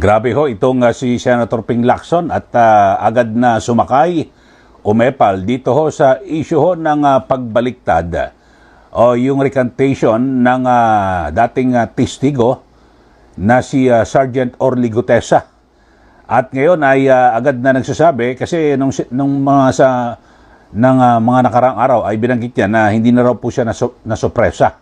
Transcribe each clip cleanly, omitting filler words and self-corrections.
Grabe ho itong si Senator Ping Lacson at agad na sumakay, umepal dito ho sa issue ho ng pagbaliktad o yung recantation ng dating testigo na si Sergeant Orly Gutesa. At ngayon ay agad na nagsasabi kasi nung mga mga nakaraang araw ay binanggit niya na hindi na raw po siya nasupresa.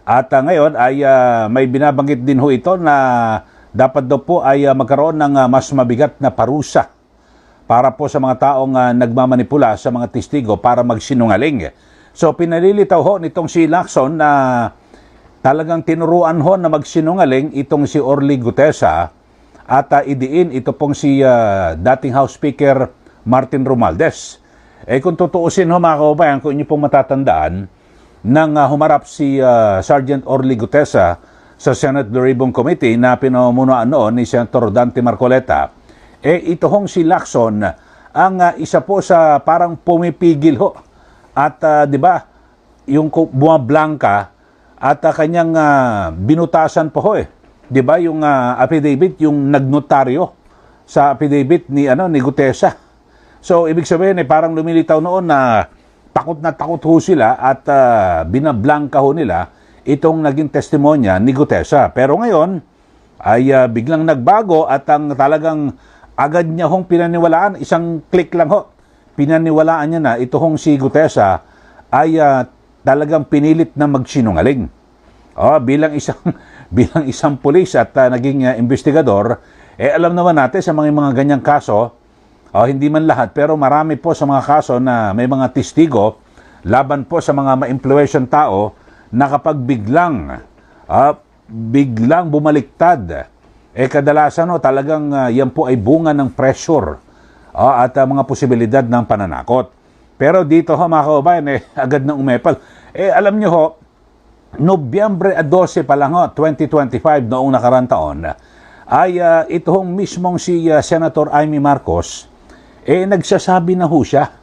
At ngayon ay may binabanggit din ho ito na dapat daw po ay magkaroon ng mas mabigat na parusa para po sa mga taong nagmamanipula sa mga testigo para magsinungaling. So pinalilitaw ho nitong si Lacson na talagang tinuruan ho na magsinungaling itong si Orly Gutesa at idiin ito pong si dating House Speaker Martin Romualdez. Kung tutuusin ho mga kababayan, kung inyo pong matatandaan, nang humarap si Sergeant Orly Gutesa sa Senate Blue Ribbon Committee na pinamumunuan noon ni Senator Dante Marcoleta, ito hong si Lacson ang isa po sa parang pumipigil ho. At di ba, yung bumablangka at kanyang binutasan po ho Di ba yung affidavit, yung nagnotaryo sa affidavit ni Gutesa. So ibig sabihin parang lumilitaw noon na takot ho sila at binablangka ho nila itong naging testimonya ni Gutesa. Pero ngayon ay biglang nagbago at ang talagang agad niya hong pinaniwalaan, isang click lang ho, pinaniwalaan niya na ito hong si Gutesa ay talagang pinilit na magsinungaling. Bilang isang pulis at naging investigador, alam naman natin sa mga ganyang kaso, hindi man lahat, pero marami po sa mga kaso na may mga testigo laban po sa mga ma-impluwensyan tao na kapag biglang bumaliktad, kadalasan talagang yan po ay bunga ng pressure at mga posibilidad ng pananakot. Pero dito mga kababayan, agad na umepal. Alam nyo ho, Nobyembre 12 pa lang 2025 noong nakarang taon, ay ito hong mismong si Senator Amy Marcos, nagsasabi na ho siya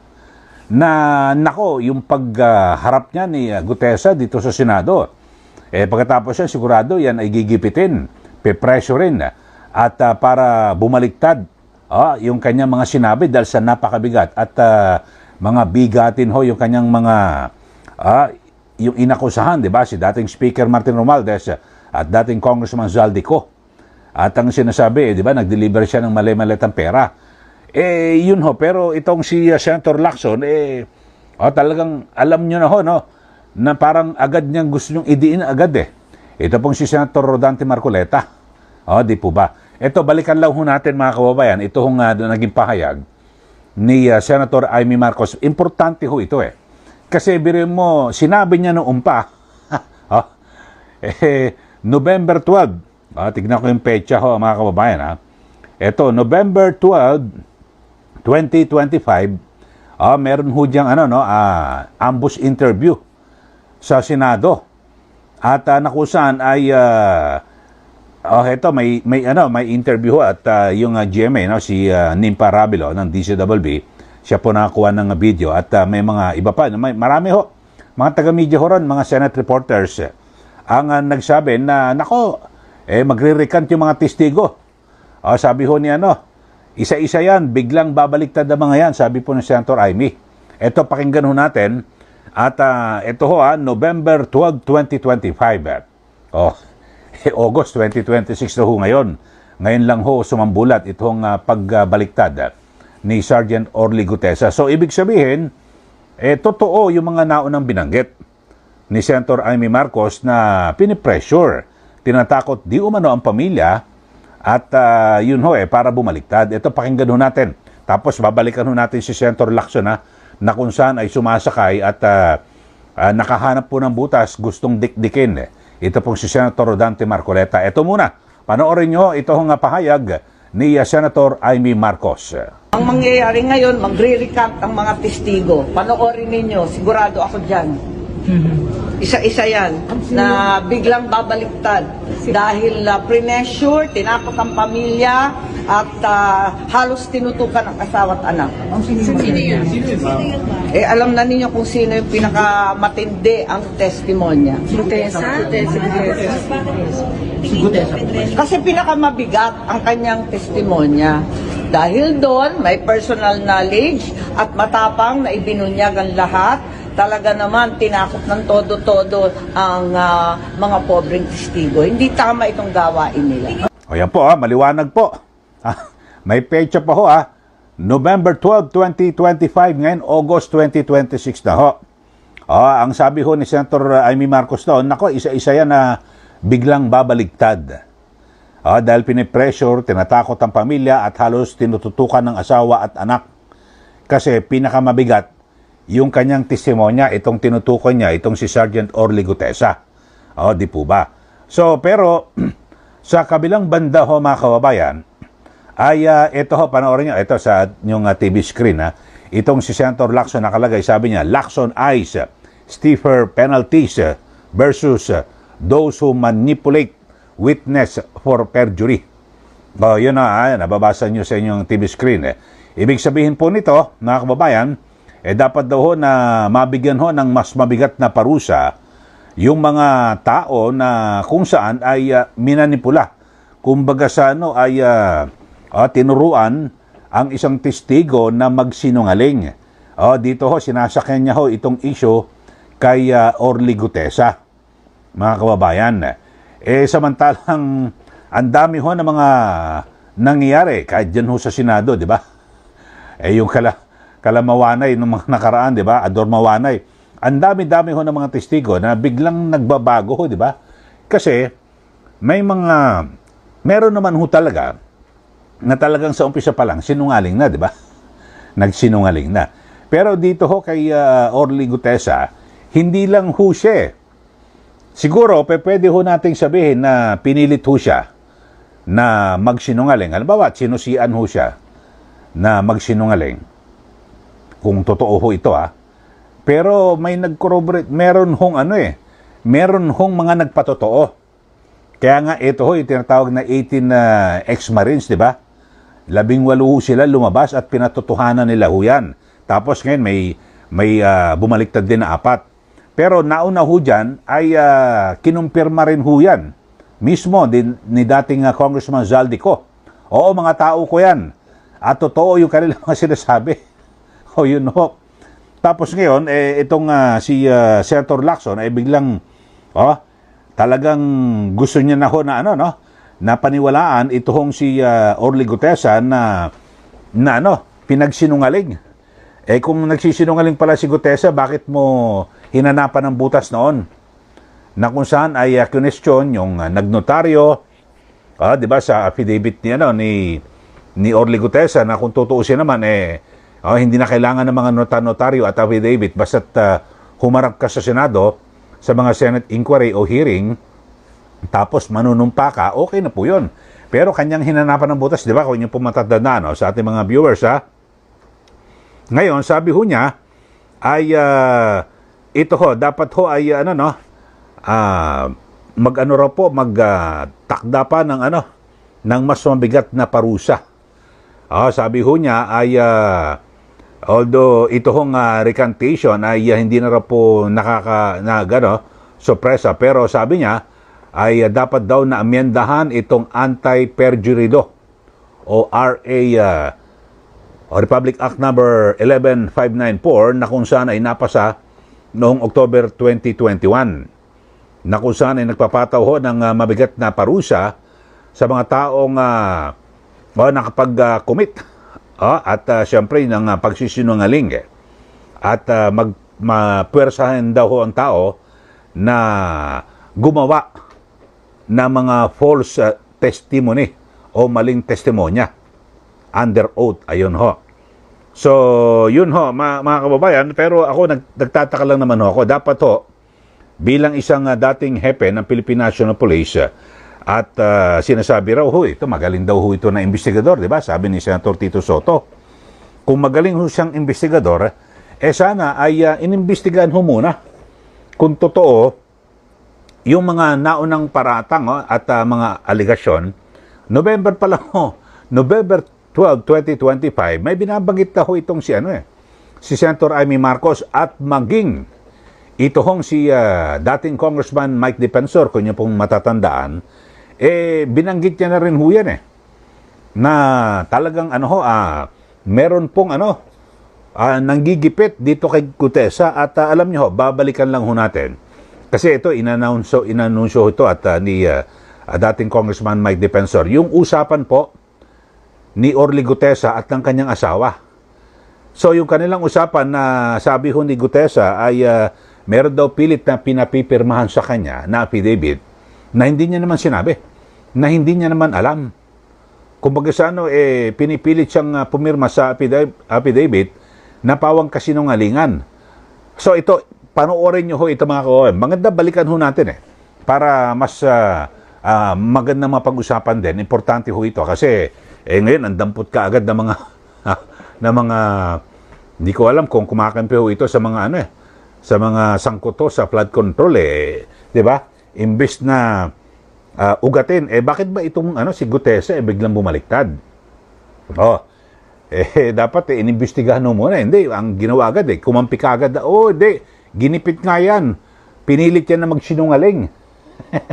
na nako, yung pagharap niya ni Gutesa dito sa Senado, pagkatapos siya sigurado yan ay gigipitin, pepressurein at para bumaliktad yung kanyang mga sinabi dahil sa napakabigat at mga bigatin ho yung kanyang mga yung inakusahan, di ba, si dating Speaker Martin Romualdez at dating Congressman Zaldico. At ang sinasabi, di ba, nag-deliver siya ng mali-malitang pera. Yun ho, pero itong si Senator Lacson, talagang alam nyo na ho, no, na parang agad niyang gusto niyong idiin agad Ito pong si Senator Dante Marcoleta. Di po ba? Ito, balikan lang ho natin mga kababayan, ito hong naging pahayag ni Senator Amy Marcos. Importante ho ito Kasi birin mo, sinabi niya noong pa, November 12, tignan ko yung pecha ho mga kababayan Ito, November 12, 2025, meron ho diyang ambush interview sa Senado. At nakusan ay ito may interview at yung GMA si Nimpa Rabilo ng DCWB, siya po nakakuha ng video at may mga iba pa, marami ho, mga taga-media ho ron, mga Senate reporters ang nagsabi na nako, magre-recant yung mga testigo. Sabi ho ni isa-isa yan, biglang babaliktad na mga yan, sabi po ni Senator Amy. Ito, pakinggan ho natin. At ito ho, November 12, 2025. August 2026 na ho ngayon. Ngayon lang ho sumambulat itong pagbaliktad ni Sergeant Orly Gutesa. So, ibig sabihin, totoo yung mga naunang binanggit ni Senator Amy Marcos na pinipressure, tinatakot di umano ang pamilya at yun ho para bumaliktad. Ito, pakinggan ho natin. Tapos babalikan ho natin si Senator Lacson na kung saan ay sumasakay at nakahanap po ng butas, gustong dikdikin. Ito pong si Senator Dante Marcoleta. Ito muna, panoorin nyo ito hong pahayag ni Senator Amy Marcos. Ang mangyayari ngayon, magre-recant ang mga testigo. Panoorin ninyo, sigurado ako dyan. Isa-isa yan na biglang babaliktad dahil pressure, tinakot ang pamilya at halos tinutukan ang asawa at anak. Alam na ninyo kung sino yung pinakamatindi ang testimonya. Kasi pinakamabigat ang kanyang testimonya. Dahil doon, may personal knowledge at matapang na ibinunyag ang lahat. Talaga naman, tinakot ng todo-todo ang mga pobreng testigo. Hindi tama itong gawain nila. O yan po, maliwanag po. May pecha pa ho, November 12, 2025, ngayon August 2026 na ho. Ang sabi ho ni Senator Amy Marcos doon, nako, isa-isa yan na biglang babaligtad. Dahil pinipressure, tinatakot ang pamilya at halos tinututukan ng asawa at anak. Kasi pinakamabigat, yung kanyang testimonya, itong tinutukoy niya, itong si Sergeant Orly Gutesa. Di po ba? So, pero, sa kabilang banda ho, mga kababayan, ay ito ho, panoorin nyo, ito sa yung TV screen, itong si Senator Lacson nakalagay, sabi niya, Lacson eyes stiffer penalties versus those who manipulate witness for perjury. Yun na, nababasa nyo sa inyong TV screen. Ibig sabihin po nito, mga kababayan, dapat daw ho na mabigyan ho ng mas mabigat na parusa yung mga tao na kung saan ay minanipula. Kumbaga sa ay tinuruan ang isang testigo na magsinungaling. Dito ho, sinasakyan niya ho itong issue kay Orly Gutesa, mga kababayan. Samantalang ang dami ho ng mga nangyayari kahit dyan ho sa Senado, di ba? Yung kalamawanay ng mga nakaraan, di ba? Ador Mawanay. Ang dami-dami ho ng mga testigo na biglang nagbabago ho, di ba? Kasi meron naman ho talaga na talagang sa umpisa pa lang sinungaling na, di ba? Nagsinungaling na. Pero dito ho kay Orly Gutesa, hindi lang ho siya. Siguro, pwede ho nating sabihin na pinilit ho siya na magsinungaling. Halimbawa, sinusian ho siya na magsinungaling. Kung totoo ho ito, Pero may nag-corroborate, meron hong mga nagpatotoo. Kaya nga, ito ho, yung tinatawag na 18 ex-marines, di ba? 18 ho sila lumabas at pinatotohanan nila ho yan. Tapos ngayon, may bumaliktad din na 4. Pero nauna ho dyan ay kinumpirma rin ho yan. Mismo ni dating Congressman Zaldico. Oo, mga tao ko yan. At totoo yung kanilang mga sinasabi. Yun ho. Tapos ngayon, itong si Senator Lacson ay biglang, talagang gusto niya na ho na na paniwalaan itong si Orly Gutesa na pinagsinungaling. Kung nagsisinungaling pala si Gutesa, bakit mo hinanapan ng butas noon? Na kung saan ay question yung nagnotaryo, di ba, sa affidavit ni Orly Gutesa na kung tutuusin naman, hindi na kailangan ng mga notaryo at affidavit basta't humarap ka sa Senado sa mga Senate inquiry o hearing, tapos manunumpa ka, okay na po yun. Pero kanyang hinanapan ng butas, di ba, kung yung pumatandaan sa ating mga viewers, Ngayon, sabi ho niya, ay ito ho, dapat ho ay magtakda pa ng mas mabigat na parusa. Sabi ho niya ay although ito hong recantation ay hindi na raw po sorpresa, pero sabi niya ay dapat daw na amyendahan itong anti-perjury law o RA Republic Act number 11594 na kung saan ay napasa noong October 2021 na kung saan ay nagpapataw ho ng mabigat na parusa sa mga taong nakapag-commit at siyempre ng pagsisinungaling at mapuwersahan daw ho ang tao na gumawa ng mga false testimony o maling testimonya under oath. Ayun ho. So, yun ho, mga kababayan. Pero ako, nagtataka lang naman ho ako. Dapat ho, bilang isang dating hepe ng Philippine National Police, at sinasabi raw ho, ito magaling daw ho ito na investigador, di ba? Sabi ni Senator Tito Soto. Kung magaling ho siyang investigador, sana ay inimbestigahan ho muna kung totoo yung mga naunang paratang at mga aligasyon. November pa lang ho, November 12, 2025, may binabanggit na ho itong si Senator Amy Marcos at maging ito hong si dating Congressman Mike Defensor, kung niyo pong matatandaan, binanggit niya na rin ho yan na talagang meron pong nanggigipit dito kay Gutesa at alam niyo ho, babalikan lang ho natin. Kasi ito, inanunsyo ito at ni dating Congressman Mike Defensor. Yung usapan po ni Orly Gutesa at ng kanyang asawa. So yung kanilang usapan na sabi ho ni Gutesa ay meron daw pilit na pinapipirmahan sa kanya na affidavit na hindi niya naman sinabi, na hindi niya naman alam. Kumbaga sa pinipilit siyang pumirma sa affidavit na pawang kasinungalingan. So ito, panoorin nyo ho ito mga kawan. Maganda balikan ho natin para mas maganda mapag-usapan din. Importante ho ito kasi ngayon ang dampot ka agad ng mga hindi ko alam kung kumakampi ho ito sa mga sa mga sangkuto sa flood control di ba? Imbes na ugatin, bakit ba itong si Gutesa biglang bumaliktad? Dapat inimbestigahan mo muna. Hindi, ang ginawa agad kumampi ka agad. Hindi, ginipit nga yan. Pinilit yan na magsinungaling.